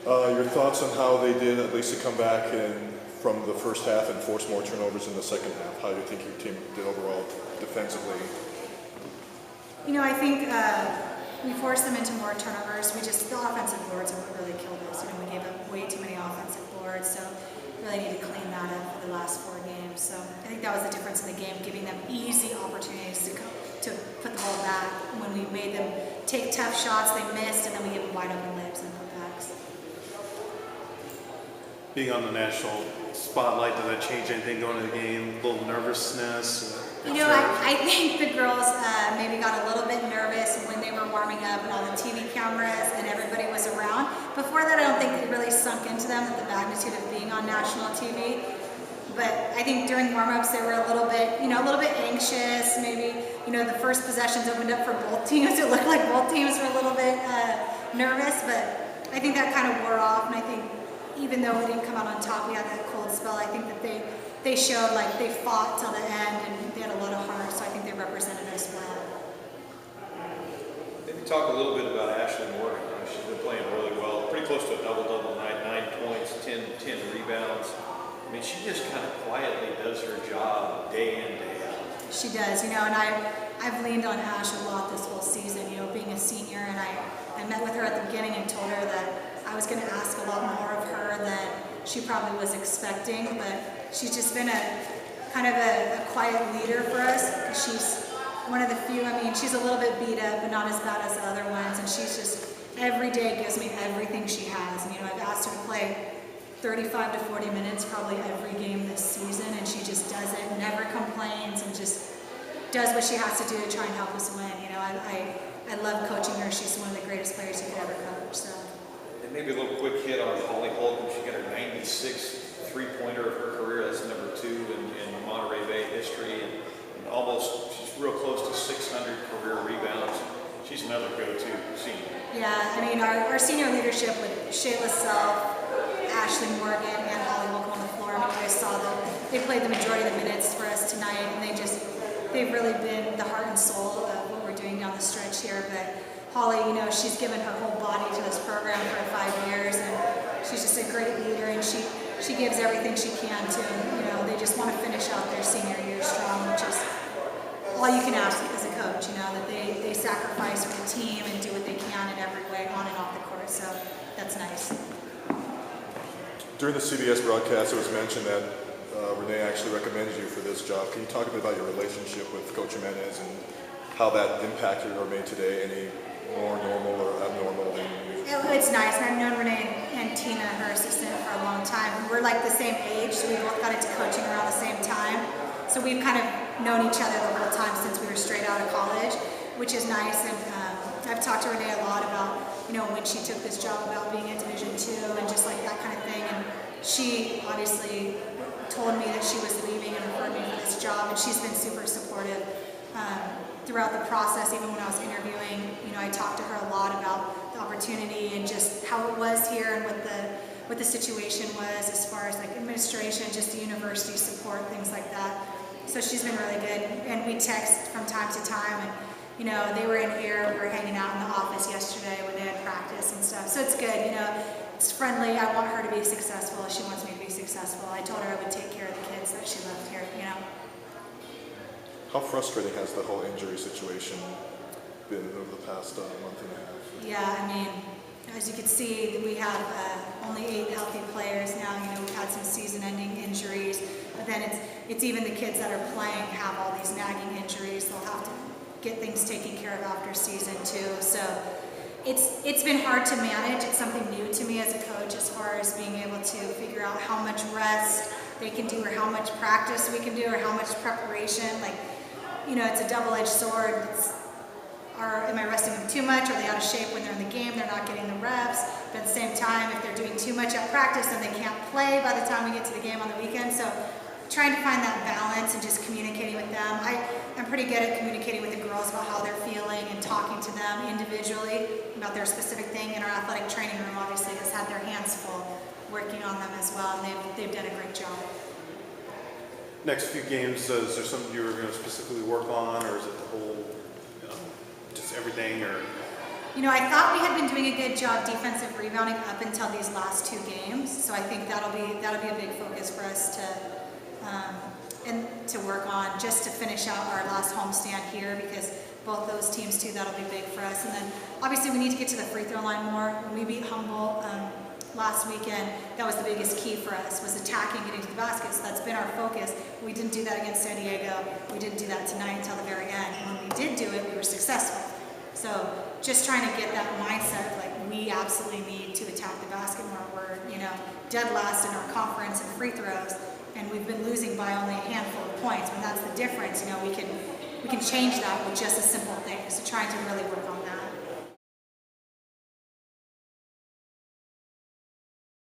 Your thoughts on how they did, at least to come back from the first half and force more turnovers in the second half? How do you think your team did overall defensively? I think we forced them into more turnovers. The offensive boards are what really killed us. We gave up way too many offensive boards, so really need to clean that up for the last 4 games. So I think that was the difference in the game, giving them easy opportunities to put the ball back. When we made them take tough shots, they missed, and then we gave them wide open layups and putbacks. Being on the national spotlight, did that change anything going into the game? A little nervousness? I think the girls maybe got a little bit nervous when they were warming up and all the TV cameras and everybody was around. Before that, I don't think it really sunk into them the magnitude of being on national TV. But I think during warm-ups, they were a little bit anxious. Maybe, the first possessions opened up for both teams. It looked like both teams were a little bit nervous, but I think that kind of wore off. And I think even though we didn't come out on top, we had that cold spell. I think that they showed like they fought till the end and they had a lot of heart. So I think they represented us well. Maybe talk a little bit about Ashley Morgan. She's been playing really well, pretty close to a double-double night, 9 points, 10 rebounds. I mean, she just kind of quietly does her job day in, day out. She does, and I've leaned on Ash a lot this whole season, being a senior, and I met with her at the beginning and told her that I was going to ask a lot more of her than she probably was expecting, but she's just been a kind of a quiet leader for us. She's one of the few, she's a little bit beat up, but not as bad as the other ones, and she's just, every day gives me everything she has. And, I've asked her to play 35 to 40 minutes probably every game this season, and she just does it, never complains, and just does what she has to do to try and help us win. I love coaching her. She's one of the greatest players you could ever coach. So. And maybe a little quick hit on Holly Holcomb. She got her 96th three-pointer of her career. That's number 2 in Monterey Bay history, and she's real close to 600 career rebounds. She's another go-to senior. Yeah, our senior leadership with Shayla Self, Ashley Morgan, and Holly Holcomb on the floor. You guys saw them. They played the majority of the minutes for us tonight, and they've really been the heart and soul of what we're doing down the stretch here. But Holly, she's given her whole body to this program for 5 years, and she's just a great leader, and she gives everything she can to them. They just want to finish out their senior year strong, which is all you can ask as a coach, that they sacrifice for the team and do what they can in every way on and off the court. So that's nice. During the CBS broadcast, it was mentioned that Renee actually recommended you for this job. Can you talk a bit about your relationship with Coach Jimenez and how that impacted or made today any more normal or abnormal than usual? It's nice. I've known Renee and Tina, her assistant, for a long time. We're like the same age, so we both got into coaching around the same time. So we've kind of known each other the whole time since we were straight out of college, which is nice. And I've talked to Renee a lot about, when she took this job, about being in Division II and just like that kind of thing. And she obviously told me that she was leaving and referred me for this job, and she's been super supportive throughout the process. Even when I was interviewing, I talked to her a lot about the opportunity and just how it was here and what the situation was as far as like administration, just the university support, things like that. So she's been really good, and we text from time to time, and they were in here, we were hanging out in the office yesterday when they had practice and stuff. So it's good, it's friendly. I want her to be successful. She wants me to be successful. I told her I would take care of the kids that she left here, How frustrating has the whole injury situation been over the past month and a half? Yeah, as you can see, we have only 8 healthy players now. We've had some season-ending injuries, but then it's even the kids that are playing have all these nagging injuries. They'll have to get things taken care of after season too. So it's been hard to manage. It's something new to me as a coach, as far as being able to figure out how much rest they can do, or how much practice we can do, or how much preparation. It's a double-edged sword. Am I resting them too much? Are they out of shape when they're in the game? They're not getting the reps. But at the same time, if they're doing too much at practice, then they can't play by the time we get to the game on the weekend. So trying to find that balance and just communicating with them. I'm pretty good at communicating with the girls about how they're feeling and talking to them individually about their specific thing. And our athletic training room obviously has had their hands full working on them as well, and they've done a great job. Next few games, is there something you're going to specifically work on, or is it the whole, just everything? Or I thought we had been doing a good job defensive rebounding up until these last 2 games. So I think that'll be a big focus for us to work on, just to finish out our last homestand here, because both those teams too, that'll be big for us. And then obviously we need to get to the free throw line more. When we beat Humboldt last weekend, that was the biggest key for us, was attacking, getting to the basket. So that's been our focus. We didn't do that against San Diego. We didn't do that tonight until the very end. And when we did do it, we were successful. So just trying to get that mindset of like, we absolutely need to attack the basket more. We're, dead last in our conference in free throws, and we've been losing by only a handful of points. But that's the difference. We can change that with just a simple thing. So trying to really work on